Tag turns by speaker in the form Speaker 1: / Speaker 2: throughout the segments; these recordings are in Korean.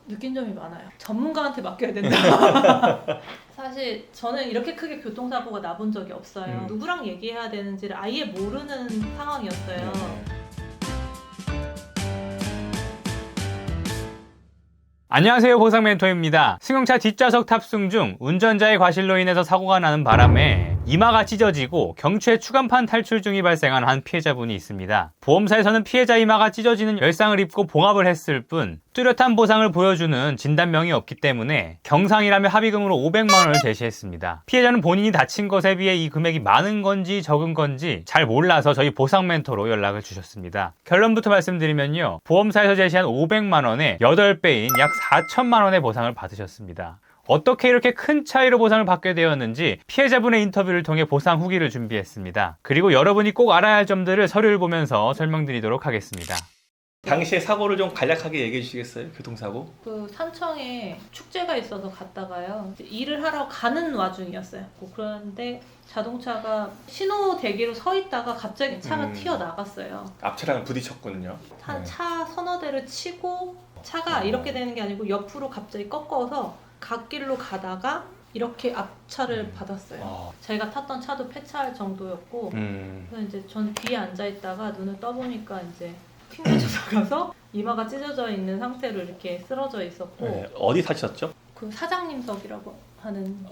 Speaker 1: 느낀 점이 많아요. 전문가한테 맡겨야 된다. 사실 저는 이렇게 크게 교통사고가 나본 적이 없어요. 누구랑 얘기해야 되는지를 아예 모르는 상황이었어요.
Speaker 2: 안녕하세요, 보상멘토입니다. 승용차 뒷좌석 탑승 중 운전자의 과실로 인해서 사고가 나는 바람에 이마가 찢어지고 경추에 추간판 탈출 중이 발생한 한 피해자분이 있습니다. 보험사에서는 피해자 이마가 찢어지는 열상을 입고 봉합을 했을 뿐 뚜렷한 보상을 보여주는 진단명이 없기 때문에 경상이라며 합의금으로 500만 원을 제시했습니다. 피해자는 본인이 다친 것에 비해 이 금액이 많은 건지 적은 건지 잘 몰라서 저희 보상멘토로 연락을 주셨습니다. 결론부터 말씀드리면요, 보험사에서 제시한 500만 원에 8배인 약 4천만 원의 보상을 받으셨습니다. 어떻게 이렇게 큰 차이로 보상을 받게 되었는지 피해자분의 인터뷰를 통해 보상 후기를 준비했습니다. 그리고 여러분이 꼭 알아야 할 점들을 서류를 보면서 설명드리도록 하겠습니다.
Speaker 3: 당시의 사고를 좀 간략하게 얘기해 주시겠어요? 교통사고?
Speaker 1: 그 산청에 축제가 있어서 갔다가요. 이제 일을 하러 가는 와중이었어요. 그런데 자동차가 신호 대기로 서 있다가 갑자기 차가 튀어나갔어요.
Speaker 3: 앞차랑 부딪혔군요.
Speaker 1: 한 차 선어대를 치고 차가 이렇게 되는 게 아니고 옆으로 갑자기 꺾어서 갓길로 가다가 이렇게 앞차를 받았어요. 제가 탔던 차도 폐차할 정도였고 그래서 이제 전 뒤에 앉아있다가 눈을 떠보니까 이제 튕겨져서 가서 이마가 찢어져 있는 상태로 이렇게 쓰러져 있었고
Speaker 3: 네, 어디 타셨죠?
Speaker 1: 그 사장님석이라고 하는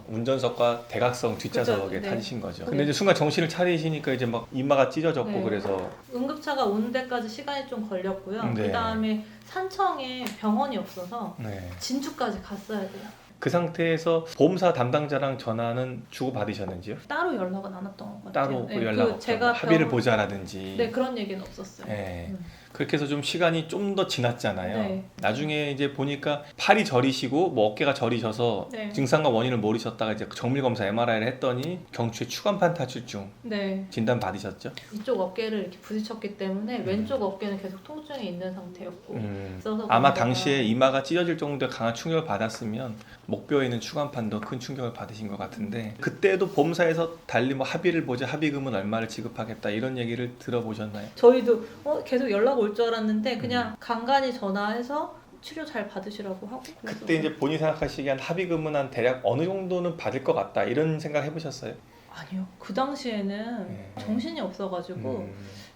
Speaker 3: 운전석과 대각선 뒷좌석에
Speaker 1: 그죠, 네.
Speaker 3: 타신 거죠. 근데 이제 순간 정신을 차리시니까 이제 막 이마가 찢어졌고
Speaker 1: 네.
Speaker 3: 그래서
Speaker 1: 응급차가 오는 데까지 시간이 좀 걸렸고요.
Speaker 3: 네.
Speaker 1: 그 다음에 산청에 병원이 없어서
Speaker 3: 네.
Speaker 1: 진주까지 갔어야 돼요.
Speaker 3: 그 상태에서 보험사 담당자랑 전화는 주고 받으셨는지요?
Speaker 1: 따로 연락은 안 왔던 것 같아요.
Speaker 3: 따로
Speaker 1: 네,
Speaker 3: 연락
Speaker 1: 그
Speaker 3: 없죠.
Speaker 1: 제가
Speaker 3: 합의를 보자라든지.
Speaker 1: 네, 그런 얘기는 없었어요.
Speaker 3: 네. 그렇게 해서 좀 시간이 좀 더 지났잖아요.
Speaker 1: 네.
Speaker 3: 나중에 이제 보니까 팔이 저리시고 뭐 어깨가 저리셔서
Speaker 1: 네.
Speaker 3: 증상과 원인을 모르셨다가 이제 정밀 검사 MRI를 했더니 경추에 추간판 탈출증
Speaker 1: 네.
Speaker 3: 진단 받으셨죠?
Speaker 1: 이쪽 어깨를 이렇게 부딪혔기 때문에 왼쪽 어깨는 계속 통증이 있는 상태였고 있어서
Speaker 3: 아마
Speaker 1: 그런가
Speaker 3: 당시에 이마가 찢어질 정도의 강한 충격을 받았으면 목뼈에 있는 추간판도 큰 충격을 받으신 것 같은데 그때도 보험사에서 달리 뭐 합의를 보자, 합의금은 얼마를 지급하겠다 이런 얘기를 들어보셨나요?
Speaker 1: 저희도 계속 연락 올 줄 알았는데 그냥 간간히 전화해서 치료 잘 받으시라고 하고 그래서
Speaker 3: 그때 이제 본인이 생각하시기엔 합의금은 한 대략 어느 정도는 받을 것 같다 이런 생각 해보셨어요?
Speaker 1: 아니요. 그 당시에는 정신이 없어가지고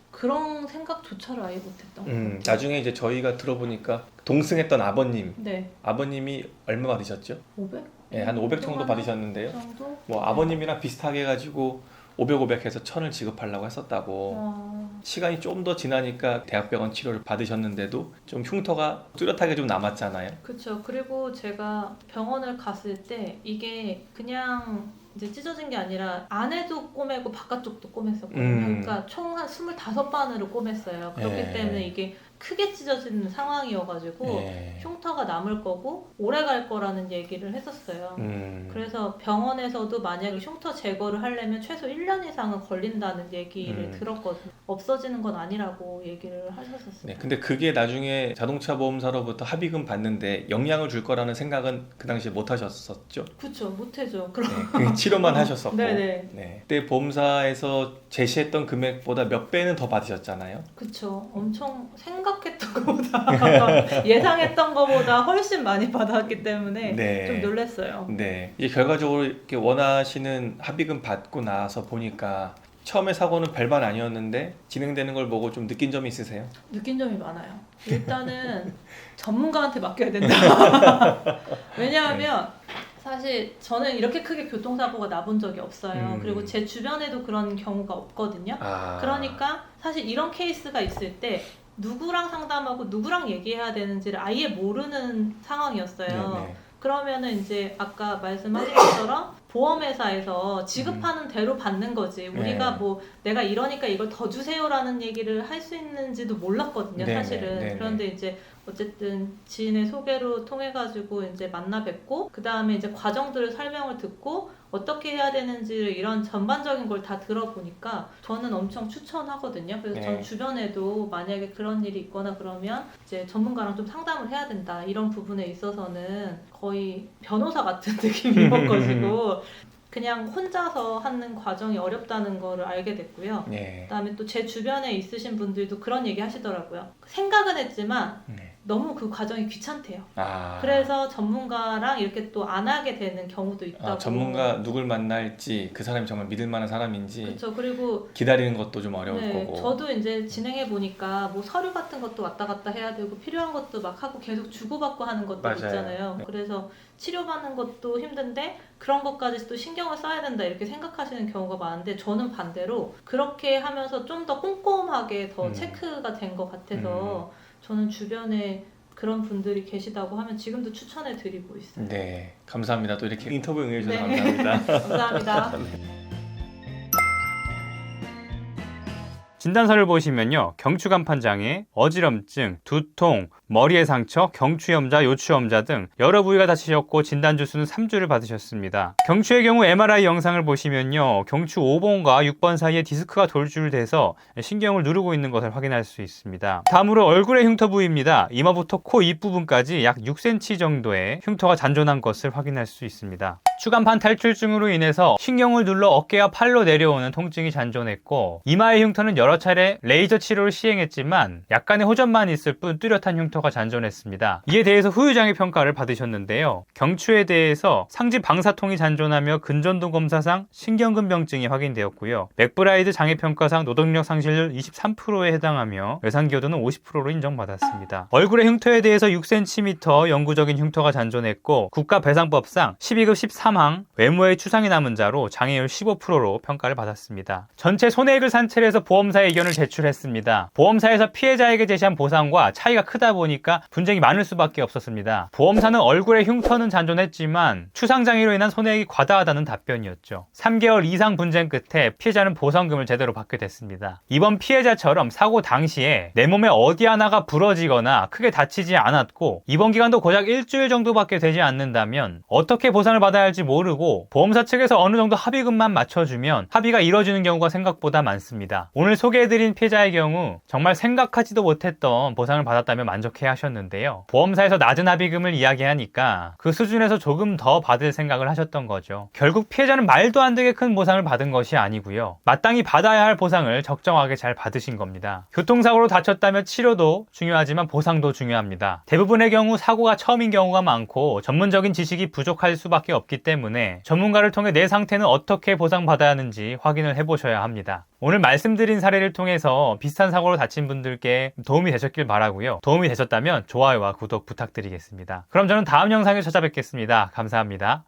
Speaker 1: 그런 생각조차를 아예 못했던 것 같아요.
Speaker 3: 나중에 이제 저희가 들어보니까 동승했던 아버님,
Speaker 1: 네.
Speaker 3: 아버님이 얼마 받으셨죠?
Speaker 1: 500?
Speaker 3: 네, 한 500 정도 받으셨는데요.
Speaker 1: 정도?
Speaker 3: 뭐 아버님이랑 비슷하게 해가지고 500, 500 해서 1000을 지급하려고 했었다고. 시간이 좀 더 지나니까 대학병원 치료를 받으셨는데도 좀 흉터가 뚜렷하게 좀 남았잖아요.
Speaker 1: 그렇죠. 그리고 제가 병원을 갔을 때 이게 그냥 이제 찢어진 게 아니라 안에도 꼬매고 바깥쪽도 꼬맸었거든요. 그러니까 총 한 25바늘을 꼬맸어요. 그렇기 때문에 이게 크게 찢어지는 상황이어가지고 흉터가 남을 거고 오래 갈 거라는 얘기를 했었어요. 그래서 병원에서도 만약에 흉터 제거를 하려면 최소 1년 이상은 걸린다는 얘기를 들었거든요. 없어지는 건 아니라고 얘기를 하셨었어요.
Speaker 3: 네, 근데 그게 나중에 자동차 보험사로부터 합의금 받는데 영향을 줄 거라는 생각은 그 당시에 못 하셨었죠?
Speaker 1: 그렇죠. 못해죠. 그럼.
Speaker 3: 네, 그냥 치료만 하셨었고.
Speaker 1: 네네.
Speaker 3: 네. 그때 보험사에서 제시했던 금액보다 몇 배는 더 받으셨잖아요.
Speaker 1: 그쵸. 엄청 생각했던 것보다 예상했던 것보다 훨씬 많이 받았기 때문에
Speaker 3: 네.
Speaker 1: 좀 놀랐어요.
Speaker 3: 네. 이제 결과적으로 이렇게 원하시는 합의금 받고 나서 보니까 처음에 사고는 별반 아니었는데 진행되는 걸 보고 좀 느낀 점이 있으세요?
Speaker 1: 느낀 점이 많아요. 일단은 전문가한테 맡겨야 된다. 왜냐하면 사실 저는 이렇게 크게 교통사고가 나본 적이 없어요. 그리고 제 주변에도 그런 경우가 없거든요. 그러니까 사실 이런 케이스가 있을 때 누구랑 상담하고 누구랑 얘기해야 되는지를 아예 모르는 상황이었어요.
Speaker 3: 네.
Speaker 1: 그러면은 이제 아까 말씀하신 것처럼 보험회사에서 지급하는 대로 받는 거지. 우리가 뭐 내가 이러니까 이걸 더 주세요라는 얘기를 할 수 있는지도 몰랐거든요, 사실은. 그런데 이제 어쨌든 지인의 소개로 통해 가지고 이제 만나 뵙고 그 다음에 이제 과정들을 설명을 듣고 어떻게 해야 되는지를 이런 전반적인 걸 다 들어보니까 저는 엄청 추천하거든요. 그래서 전 주변에도 만약에 그런 일이 있거나 그러면 이제 전문가랑 좀 상담을 해야 된다. 이런 부분에 있어서는 거의 변호사 같은 느낌이었가지고 그냥 혼자서 하는 과정이 어렵다는 거를 알게 됐고요. 그다음에 또 제 주변에 있으신 분들도 그런 얘기 하시더라고요. 생각은 했지만 너무 그 과정이 귀찮대요.
Speaker 3: 아.
Speaker 1: 그래서 전문가랑 이렇게 또 안 하게 되는 경우도 있다고.
Speaker 3: 전문가 누굴 만날지 그 사람이 정말 믿을 만한 사람인지
Speaker 1: 그렇죠. 그리고
Speaker 3: 기다리는 것도 좀 어려울
Speaker 1: 네,
Speaker 3: 거고.
Speaker 1: 저도 이제 진행해 보니까 뭐 서류 같은 것도 왔다 갔다 해야 되고 필요한 것도 막 하고 계속 주고받고 하는 것도
Speaker 3: 맞아요.
Speaker 1: 있잖아요.
Speaker 3: 네.
Speaker 1: 그래서 치료받는 것도 힘든데 그런 것까지 또 신경을 써야 된다 이렇게 생각하시는 경우가 많은데 저는 반대로 그렇게 하면서 좀 더 꼼꼼하게 더 체크가 된 것 같아서 저는 주변에 그런 분들이 계시다고 하면 지금도 추천해 드리고 있어요.
Speaker 3: 네, 감사합니다. 또 이렇게 인터뷰 응해주셔서
Speaker 1: 네.
Speaker 3: 감사합니다.
Speaker 1: 감사합니다.
Speaker 2: 진단서를 보시면요. 경추간판장애, 어지럼증, 두통, 머리의 상처, 경추염자, 요추염자 등 여러 부위가 다치셨고 진단 주수는 3주를 받으셨습니다. 경추의 경우 MRI 영상을 보시면요. 경추 5번과 6번 사이에 디스크가 돌출돼서 신경을 누르고 있는 것을 확인할 수 있습니다. 다음으로 얼굴의 흉터 부위입니다. 이마부터 코 윗부분까지 약 6cm 정도의 흉터가 잔존한 것을 확인할 수 있습니다. 추간판 탈출증으로 인해서 신경을 눌러 어깨와 팔로 내려오는 통증이 잔존했고 이마의 흉터는 여러 차례 레이저 치료를 시행했지만 약간의 호전만 있을 뿐 뚜렷한 흉터가 잔존했습니다. 이에 대해서 후유장애 평가를 받으셨는데요. 경추에 대해서 상지 방사통이 잔존하며 근전도 검사상 신경근병증이 확인되었고요. 맥브라이드 장애 평가상 노동력 상실률 23%에 해당하며 외상기여도는 50%로 인정받았습니다. 얼굴의 흉터에 대해서 6cm 영구적인 흉터가 잔존했고 국가배상법상 12급 13항 외모에 추상이 남은 자로 장애율 15%로 평가를 받았습니다. 전체 손해액을 산출해서 보험사에 의견을 제출했습니다. 보험사에서 피해자에게 제시한 보상과 차이가 크다 보니까 분쟁이 많을 수밖에 없었습니다. 보험사는 얼굴의 흉터는 잔존했지만 추상장애로 인한 손해액이 과다하다는 답변이었죠. 3개월 이상 분쟁 끝에 피해자는 보상금을 제대로 받게 됐습니다. 이번 피해자처럼 사고 당시에 내 몸의 어디 하나가 부러지거나 크게 다치지 않았고 입원 기간도 고작 일주일 정도밖에 되지 않는다면 어떻게 보상을 받아야 할지 모르고 보험사 측에서 어느 정도 합의금만 맞춰주면 합의가 이뤄지는 경우가 생각보다 많습니다. 오늘 소개해드린 피해자의 경우 정말 생각하지도 못했던 보상을 받았다며 만족해 하셨는데요. 보험사에서 낮은 합의금을 이야기하니까 그 수준에서 조금 더 받을 생각을 하셨던 거죠. 결국 피해자는 말도 안 되게 큰 보상을 받은 것이 아니고요. 마땅히 받아야 할 보상을 적정하게 잘 받으신 겁니다. 교통사고로 다쳤다면 치료도 중요하지만 보상도 중요합니다. 대부분의 경우 사고가 처음인 경우가 많고 전문적인 지식이 부족할 수밖에 없기 때문에 전문가를 통해 내 상태는 어떻게 보상받아야 하는지 확인을 해보셔야 합니다. 오늘 말씀드린 사례를 통해서 비슷한 사고로 다친 분들께 도움이 되셨길 바라고요. 도움이 되셨다면 좋아요와 구독 부탁드리겠습니다. 그럼 저는 다음 영상에 찾아뵙겠습니다. 감사합니다.